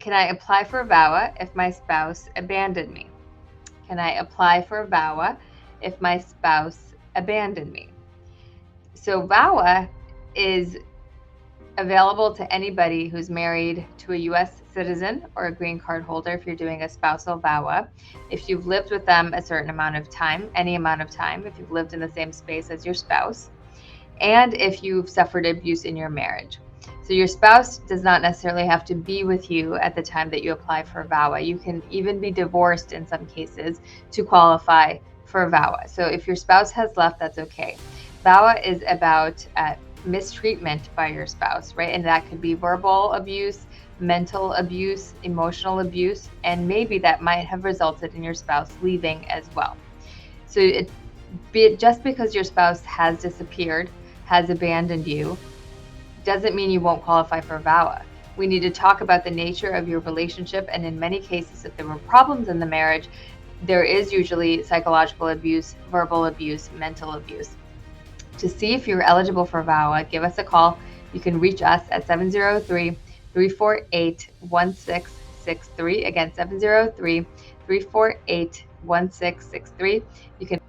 Can I apply for VAWA if my spouse abandoned me? Can I apply for VAWA if my spouse abandoned me? So VAWA is available to anybody who's married to a U.S. citizen or a green card holder if you're doing a spousal VAWA. If you've lived with them a certain amount of time, any amount of time, if you've lived in the same space as your spouse, and if you've suffered abuse in your marriage. So your spouse does not necessarily have to be with you at the time that you apply for VAWA. You can even be divorced in some cases to qualify for VAWA. So if your spouse has left, that's okay. VAWA is about mistreatment by your spouse, right? And that could be verbal abuse, mental abuse, emotional abuse, and maybe that might have resulted in your spouse leaving as well. So just because your spouse has disappeared, has abandoned you, doesn't mean you won't qualify for VAWA. We need to talk about the nature of your relationship, and in many cases, if there were problems in the marriage, there is usually psychological abuse, verbal abuse, mental abuse. To see if you're eligible for VAWA, give us a call. You can reach us at 703-348-1663. Again, 703-348-1663. You can